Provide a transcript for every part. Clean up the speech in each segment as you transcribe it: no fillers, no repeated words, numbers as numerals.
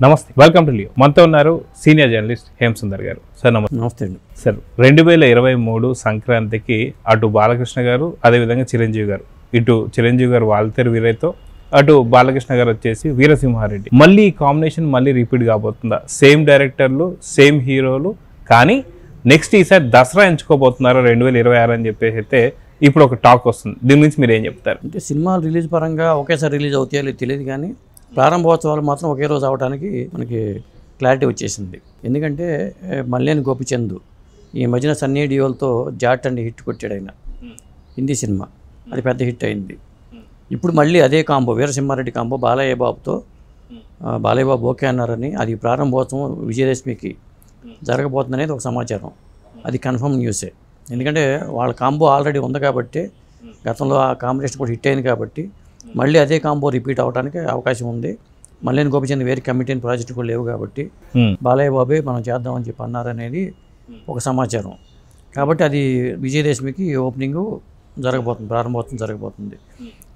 నమస్తే, welcome to Leo. మనతో ఉన్నారు సీనియర్ జర్నలిస్ట్ హేమ్ సుందర్ గారు. సార్ నమస్తే. నమస్తే అండి. సార్ 2023 సంక్రాంతికి అటు బాలకృష్ణ గారు, అదేవిధంగా చిరంజీవి గారు, ఇటు చిరంజీవి గారు వాల్తేరు వీరయ్యతో, అటు బాలకృష్ణ గారు వచ్చేసి వీరసింహారెడ్డి. మళ్ళీ ఈ కాంబినేషన్ మళ్ళీ రిపీట్ కాబోతుందా? సేమ్ డైరెక్టర్లు, సేమ్ హీరోలు, కానీ నెక్స్ట్ ఈసారి దసరా ఎంచుకోబోతున్నారు 2026 అని చెప్పేసి అయితే ఇప్పుడు ఒక టాక్ వస్తుంది. దీని గురించి మీరు ఏం చెప్తారు? అంటే సినిమాలు రిలీజ్ పరంగా ఒకేసారి రిలీజ్ అవుతాయో లేదు తెలియదు, కానీ ప్రారంభోత్సవాలు మాత్రం ఒకే రోజు అవడానికి మనకి క్లారిటీ వచ్చేసింది. ఎందుకంటే మల్లేని గోపిచంద్ ఈ మధ్యన సన్నీ డియోల్తో జాట్ అండ్ హిట్ కొట్టాడు ఆయన. హిందీ సినిమా అది పెద్ద హిట్ అయింది. ఇప్పుడు మళ్ళీ అదే కాంబో, వీరసింహారెడ్డి కాంబో బాలయ్య బాబుతో, బాలయ్య బాబు ఓకే అన్నారని, అది ప్రారంభోత్సవం విజయదశమికి జరగబోతుందనేది ఒక సమాచారం. అది కన్ఫర్మ్ న్యూసే. ఎందుకంటే వాళ్ళ కాంబో ఆల్రెడీ ఉంది కాబట్టి, గతంలో ఆ కాంబినేషన్ కూడా హిట్ అయింది కాబట్టి మళ్ళీ అదే కాంబో రిపీట్ అవడానికి అవకాశం ఉంది. మల్లేని గోపిచంద్ వేరే కమిటీ ప్రాజెక్టు కూడా లేవు కాబట్టి బాలయ్య బాబే మనం చేద్దామని చెప్పి అన్నారనేది ఒక సమాచారం. కాబట్టి అది విజయదశమికి ఓపెనింగ్ జరగబోతుంది, ప్రారంభోత్సవం జరగబోతుంది.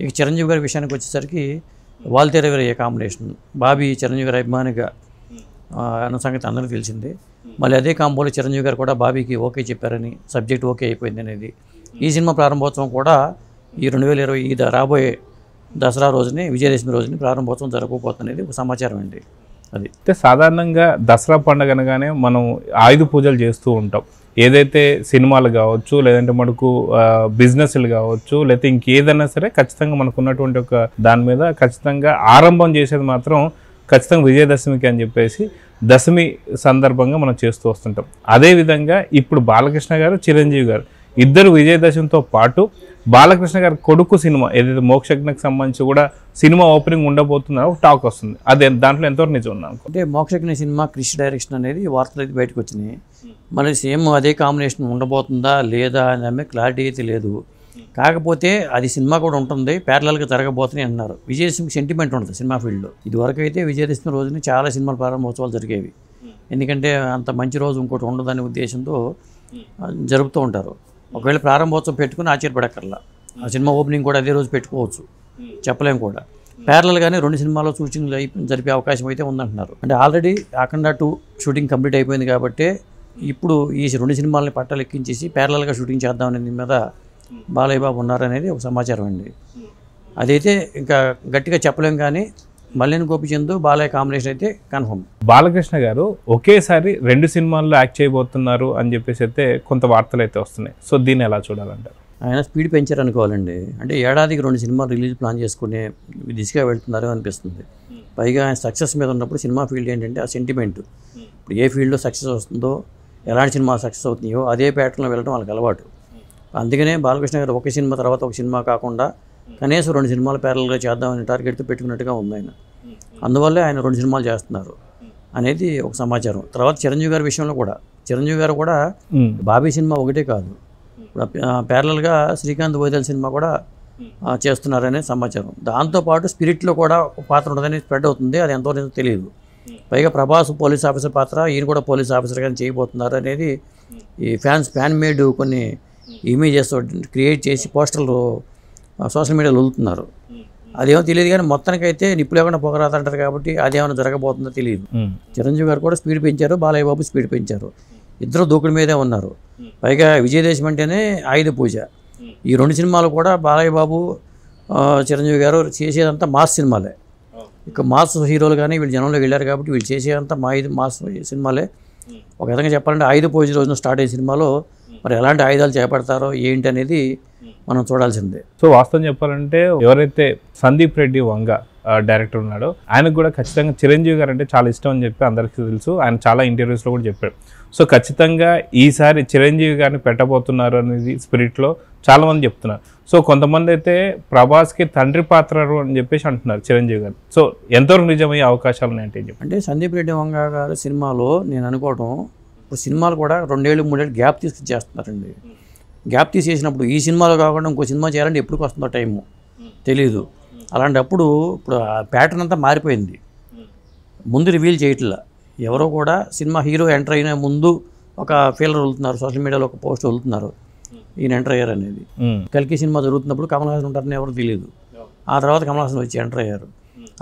ఇక చిరంజీవి గారి విషయానికి వచ్చేసరికి వాల్తేరు వీరయ్య కాంబినేషన్, బాబీ చిరంజీవి గారి అభిమానిగా అన్న సంగతి అందరికీ తెలిసిందే. మళ్ళీ అదే కాంబోలో చిరంజీవి గారు కూడా బాబీకి ఓకే చెప్పారని, సబ్జెక్ట్ ఓకే అయిపోయింది అనేది. ఈ సినిమా ప్రారంభోత్సవం కూడా ఈ 2020 రాబోయే దసరా రోజుని, విజయదశమి రోజుని ప్రారంభోత్సవం జరగబోతుందనేది ఒక సమాచారం అండి. అది అయితే సాధారణంగా దసరా పండుగ అనగానే మనం ఆయుధ పూజలు చేస్తూ ఉంటాం. ఏదైతే సినిమాలు కావచ్చు, లేదంటే మనకు బిజినెస్లు కావచ్చు, లేకపోతే ఇంకేదైనా సరే ఖచ్చితంగా మనకు ఉన్నటువంటి ఒక దాని మీద ఖచ్చితంగా ఆరంభం చేసేది మాత్రం ఖచ్చితంగా విజయదశమికి అని చెప్పేసి దశమి సందర్భంగా మనం చేస్తూ వస్తుంటాం. అదేవిధంగా ఇప్పుడు బాలకృష్ణ గారు, చిరంజీవి గారు ఇద్దరు విజయదశమితో పాటు బాలకృష్ణ గారి కొడుకు సినిమా ఏదైతే మోక్షజ్ఞకు సంబంధించి కూడా సినిమా ఓపెనింగ్ ఉండబోతుందో టాక్ వస్తుంది. అదే దాంట్లో ఎంతవరకు నిజం ఉన్నాను అంటే మోక్షజ్ఞ సినిమా క్రిష్ డైరెక్షన్ అనేది వార్తలు అయితే బయటకు వచ్చినాయి. మళ్ళీ సేమ్ అదే కాంబినేషన్ ఉండబోతుందా లేదా అనే క్లారిటీ అయితే లేదు. కాకపోతే అది సినిమా కూడా ఉంటుంది, ప్యారలల్గా జరగబోతున్నాయి అన్నారు. విజయదశమికి సెంటిమెంట్ ఉంటుంది సినిమా ఫీల్డ్లో. ఇదివరకు అయితే విజయదశమి రోజున చాలా సినిమాల ప్రారంభోత్సవాలు జరిగేవి. ఎందుకంటే అంత మంచి రోజు ఇంకోటి ఉండదనే ఉద్దేశంతో జరుపుతూ ఉంటారు. ఒకవేళ ప్రారంభోత్సవం పెట్టుకుని ఆశ్చర్యపడక్కర్లా, ఆ సినిమా ఓపెనింగ్ కూడా అదే రోజు పెట్టుకోవచ్చు, చెప్పలేం కూడా. ప్యారలల్గానే 2 సినిమాల్లో షూటింగ్లు జరిపే అవకాశం అయితే ఉందంటున్నారు. అంటే ఆల్రెడీ అఖండ 2 షూటింగ్ కంప్లీట్ అయిపోయింది కాబట్టి ఇప్పుడు ఈ 2 సినిమాలని పట్టాలు ఎక్కించేసి ప్యారలల్గా షూటింగ్ చేద్దామనేది మీద బాలయ్య బాబు ఉన్నారనేది ఒక సమాచారం అండి. అదైతే ఇంకా గట్టిగా చెప్పలేం, కానీ మల్లేని గోపిచంద్ బాలయ్య కాంబినేషన్ అయితే కన్ఫర్మ్. బాలకృష్ణ గారు ఒకేసారి 2 సినిమాల్లో యాక్ట్ చేయబోతున్నారు అని చెప్పేసి అయితే కొంత వార్తలు అయితే వస్తున్నాయి. సో దీన్ని ఎలా చూడాలంటారు? ఆయన స్పీడ్ పెంచారు అనుకోవాలండి. అంటే ఏడాదికి 2 సినిమాలు రిలీజ్ ప్లాన్ చేసుకునే దిశగా వెళ్తున్నారు అనిపిస్తుంది. పైగా ఆయన సక్సెస్ మీద ఉన్నప్పుడు సినిమా ఫీల్డ్ ఏంటంటే ఆ సెంటిమెంట్. ఇప్పుడు ఏ ఫీల్డ్లో సక్సెస్ వస్తుందో, ఎలాంటి సినిమా సక్సెస్ అవుతున్నాయో అదే ప్యాటర్న్లో వెళ్ళడం వాళ్ళకి అలవాటు. అందుకనే బాలకృష్ణ గారు ఒక సినిమా తర్వాత ఒక సినిమా కాకుండా కనీసం 2 సినిమాలు ప్యారలల్గా చేద్దామని టార్గెట్తో పెట్టుకున్నట్టుగా ఉంది ఆయన. అందువల్లే ఆయన 2 సినిమాలు చేస్తున్నారు అనేది ఒక సమాచారం. తర్వాత చిరంజీవి గారి విషయంలో కూడా, చిరంజీవి గారు కూడా బాబీ సినిమా ఒకటే కాదు, ప్యారలల్గా శ్రీకాంత్ వైదల్ సినిమా కూడా చేస్తున్నారనే సమాచారం. దాంతోపాటు స్పిరిట్లో కూడా ఒక పాత్ర ఉంటుందని స్ప్రెడ్ అవుతుంది. అది ఎంతవరకు తెలియదు. పైగా ప్రభాస్ పోలీస్ ఆఫీసర్ పాత్ర, ఈయన కూడా పోలీస్ ఆఫీసర్గా చేయబోతున్నారు అనేది ఈ ఫ్యాన్ మేడ్ కొన్ని ఇమేజెస్ క్రియేట్ చేసి పోస్టర్లు సోషల్ మీడియాలో వదులుతున్నారు. అదేమో తెలియదు, కానీ మొత్తానికైతే నిప్పు లేకుండా పొగరాదంటారు కాబట్టి అదేమైనా జరగబోతుందో తెలియదు. చిరంజీవి గారు కూడా స్పీడ్ పెంచారు, బాలయ్య బాబు స్పీడ్ పెంచారు. ఇద్దరు దూకుడు మీదే ఉన్నారు. పైగా విజయదశమి అంటేనే ఆయుధ పూజ. ఈ 2 సినిమాలు కూడా బాలయ్య బాబు, చిరంజీవి గారు చేసేదంతా మాస్ సినిమాలే. ఇక మాస్ హీరోలు కానీ వీళ్ళు జనంలోకి వెళ్ళారు కాబట్టి వీళ్ళు చేసేదంతా మాస్ సినిమాలే. ఒక విధంగా చెప్పాలంటే ఆయుధ పూజ రోజున స్టార్ట్ అయ్యే సినిమాలో మరి ఎలాంటి ఆయుధాలు చేపడతారో ఏంటి అనేది మనం చూడాల్సిందే. సో వాస్తవం చెప్పాలంటే ఎవరైతే సందీప్ రెడ్డి వంగ డైరెక్టర్ ఉన్నాడో ఆయనకు కూడా ఖచ్చితంగా చిరంజీవి గారు అంటే చాలా ఇష్టం అని చెప్పి అందరికీ తెలుసు. ఆయన చాలా ఇంటర్వ్యూస్లో కూడా చెప్పాడు. సో ఖచ్చితంగా ఈసారి చిరంజీవి గారిని పెట్టబోతున్నారు అనేది స్పిరిట్లో చాలామంది చెప్తున్నారు. సో కొంతమంది అయితే ప్రభాస్కి తండ్రి పాత్ర అని చెప్పేసి అంటున్నారు చిరంజీవి గారు. సో ఎంతవరకు నిజమయ్యే అవకాశాలు ఉన్నాయంటే చెప్పి. అంటే సందీప్ రెడ్డి వంగ గారి సినిమాలో నేను అనుకోవడం, ఇప్పుడు సినిమాలు కూడా 2 ఏళ్ళు 3 ఏళ్ళు గ్యాప్ తీసుకు చేస్తున్నారండి. గ్యాప్ తీసేసినప్పుడు ఈ సినిమాలో కాకుండా ఇంకో సినిమా చేయాలంటే ఎప్పుడు వస్తుందో టైము తెలీదు. అలాంటప్పుడు ఇప్పుడు ఆ ప్యాటర్న్ అంతా మారిపోయింది. ముందు రివీల్ చేయట్లా ఎవరో కూడా. సినిమా హీరో ఎంటర్ అయిన ముందు ఒక ఫీలర్ వదులుతున్నారు, సోషల్ మీడియాలో ఒక పోస్ట్ వదులుతున్నారు ఈయన ఎంటర్ అయ్యారు అనేది. కల్కి సినిమా జరుగుతున్నప్పుడు కమల్ హాసన్ ఉంటారని ఎవరు తెలియదు. ఆ తర్వాత కమల్ హాసన్ వచ్చి ఎంటర్ అయ్యారు.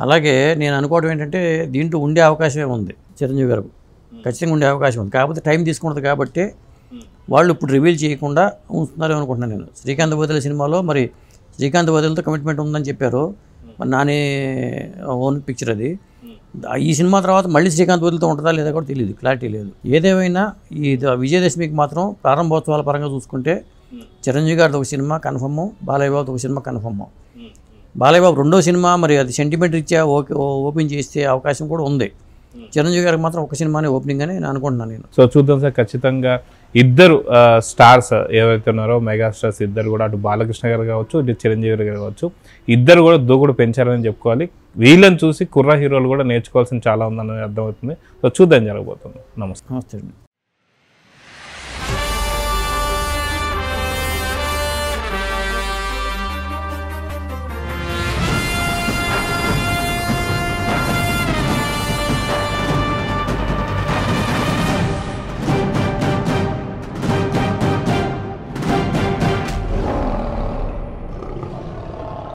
అలాగే నేను అనుకోవడం ఏంటంటే దీంట్లో ఉండే అవకాశమే ఉంది చిరంజీవి గారు, ఖచ్చితంగా ఉండే అవకాశం ఉంది. కాకపోతే టైం తీసుకుంటుంది కాబట్టి వాళ్ళు ఇప్పుడు రివీల్ చేయకుండా ఉంటున్నారు అనుకుంటున్నాను నేను. శ్రీకాంత్ వదిలే సినిమాలో మరి శ్రీకాంత్ వదిలతో కమిట్మెంట్ ఉందని చెప్పారు, మరి నాని ఓన్ పిక్చర్ అది. ఈ సినిమా తర్వాత మళ్ళీ శ్రీకాంత్ వదిలితో ఉంటుందా లేదా కూడా తెలియదు, క్లారిటీ లేదు. ఏదేమైనా ఈ విజయదశమికి మాత్రం ప్రారంభోత్సవాల పరంగా చూసుకుంటే చిరంజీవి గారిది ఒక సినిమా కన్ఫర్ము, బాలయ్య బాబుది ఒక సినిమా కన్ఫర్ము. బాలయ్య బాబు రెండో సినిమా మరి అది సెంటిమెంట్ రీత్యా ఓపెన్ చేసే అవకాశం కూడా ఉంది. చిరంజీవి గారికి మాత్రం ఒక సినిమానే ఓపెనింగ్ అని నేను అనుకుంటున్నాను నేను. సో చూద్దాం సార్, ఖచ్చితంగా ఇద్దరు స్టార్స్ ఏవైతే ఉన్నారో మెగా స్టార్స్ ఇద్దరు కూడా, అటు బాలకృష్ణ గారు కావచ్చు ఇటు చిరంజీవి గారు కావచ్చు, ఇద్దరు కూడా దూకుడు పెంచారని చెప్పుకోవాలి. వీళ్ళని చూసి కుర్ర హీరోలు కూడా నేర్చుకోవాల్సిన చాలా ఉందని అర్థమవుతుంది. సో చూద్దాం జరగబోతుంది. నమస్తే. నమస్తే అండి.